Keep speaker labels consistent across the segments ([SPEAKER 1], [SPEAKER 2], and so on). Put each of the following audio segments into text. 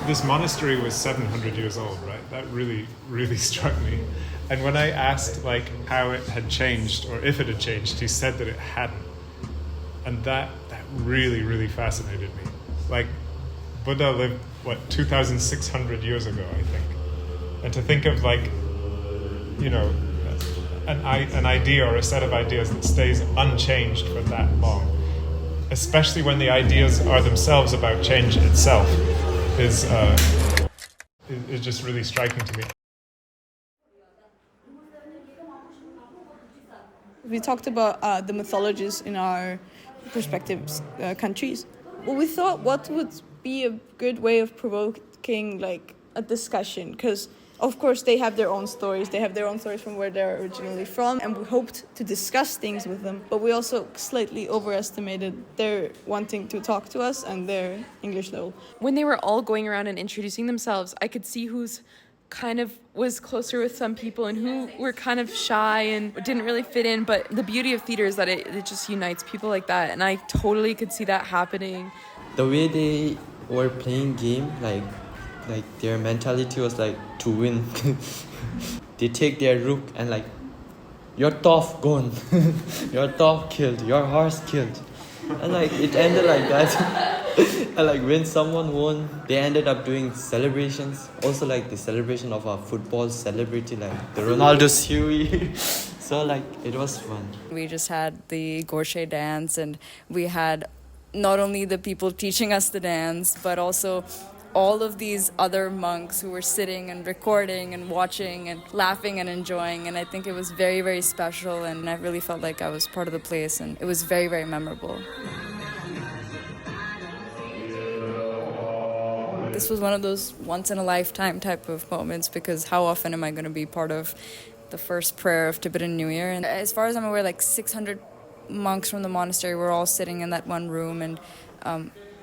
[SPEAKER 1] this monastery was 700 years old, right? That really struck me. And when I asked like how it had changed or if it had changed, he said that it hadn't. And that really fascinated me. Like Buddha lived, 2,600 years ago, I think. And to think of like, an idea or a set of ideas that stays unchanged for that long, especially when the ideas are themselves about change itself, is just really striking to me.
[SPEAKER 2] We talked about the mythologies in our respective countries. Well, we thought what would be a good way of provoking like a discussion, because of course they have their own stories. They have their own stories from where they're originally from, and we hoped to discuss things with them. But we also slightly overestimated their wanting to talk to us and their English level.
[SPEAKER 3] When they were all going around and introducing themselves, I could see who's kind of was closer with some people and who were kind of shy and didn't really fit in. But the beauty of theater is that it just unites people like that, and I totally could see that happening.
[SPEAKER 4] The way they were playing game, like their mentality was like to win. They take their rook and like, your tough gone, your tough killed, your horse killed, and like it ended like that. And like when someone won, they ended up doing celebrations. Also like the celebration of a football celebrity, like the Ronaldo Huey. So like it was fun.
[SPEAKER 5] We just had the Gorshe dance, and we had not only the people teaching us the dance, but also all of these other monks who were sitting and recording and watching and laughing and enjoying. And I think it was very special, and I really felt like I was part of the place, and it was very memorable. This was one of those once-in-a-lifetime type of moments, because how often am I going to be part of the first prayer of Tibetan New Year? And as far as I'm aware, like 600 monks from the monastery were all sitting in that one room and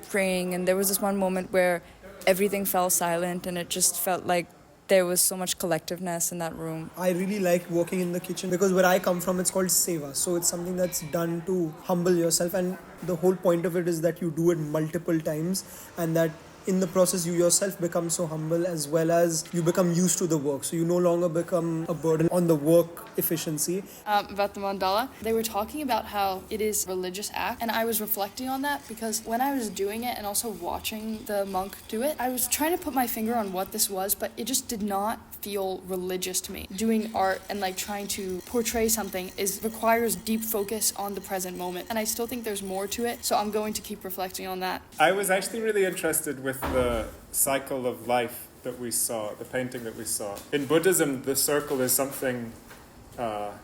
[SPEAKER 5] praying. And there was this one moment where everything fell silent, and it just felt like there was so much collectiveness in that room.
[SPEAKER 6] I really like working in the kitchen, because where I come from, it's called seva. So it's something that's done to humble yourself, and the whole point of it is that you do it multiple times, and that in the process you yourself become so humble, as well as you become used to the work, so you no longer become a burden on the work efficiency.
[SPEAKER 7] About the mandala, they were talking about how it is a religious act, and I was reflecting on that, because when I was doing it and also watching the monk do it, I was trying to put my finger on what this was, but it just did not feel religious to me. Doing art and like trying to portray something requires deep focus on the present moment, and I still think there's more to it, so I'm going to keep reflecting on that.
[SPEAKER 1] I was actually really interested with the cycle of life that we saw, the painting that we saw. In Buddhism, the circle is something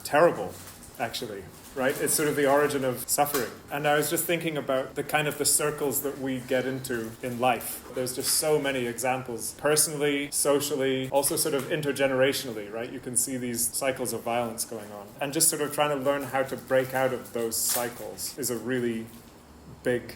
[SPEAKER 1] terrible, actually, right? It's sort of the origin of suffering. And I was just thinking about the circles that we get into in life. There's just so many examples, personally, socially, also sort of intergenerationally, right? You can see these cycles of violence going on. And just sort of trying to learn how to break out of those cycles is a really big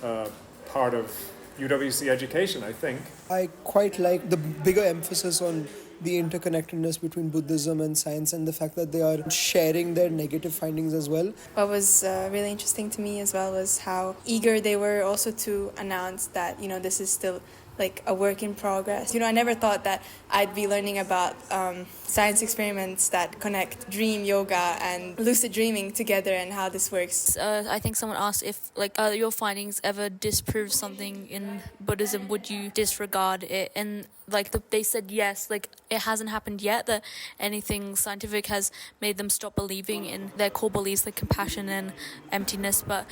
[SPEAKER 1] part of UWC education, I think.
[SPEAKER 6] I quite like the bigger emphasis on the interconnectedness between Buddhism and science, and the fact that they are sharing their negative findings as well.
[SPEAKER 8] What was really interesting to me as well was how eager they were also to announce that, this is still like a work in progress. I never thought that I'd be learning about science experiments that connect dream yoga and lucid dreaming together, and how this works.
[SPEAKER 9] I think someone asked if your findings ever disprove something in Buddhism, would you disregard it? And they said yes, it hasn't happened yet that anything scientific has made them stop believing in their core beliefs like compassion and emptiness, but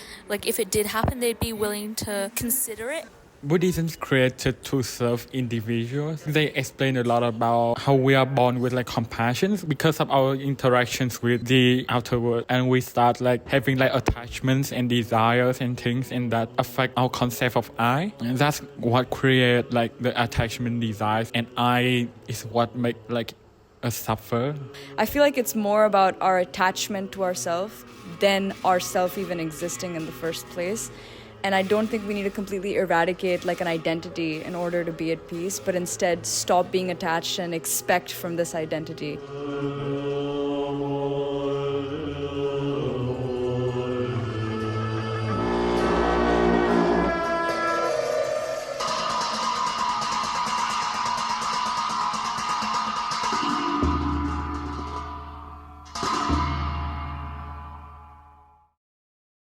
[SPEAKER 9] if it did happen, they'd be willing to consider it.
[SPEAKER 10] Buddhism is created to serve individuals. They explain a lot about how we are born with compassion because of our interactions with the outer world, and we start having attachments and desires and things, and that affect our concept of I. And that's what create the attachment desires, and I is what make us suffer.
[SPEAKER 5] I feel like it's more about our attachment to ourselves than ourself even existing in the first place. And I don't think we need to completely eradicate an identity in order to be at peace, but instead stop being attached and expect from this identity.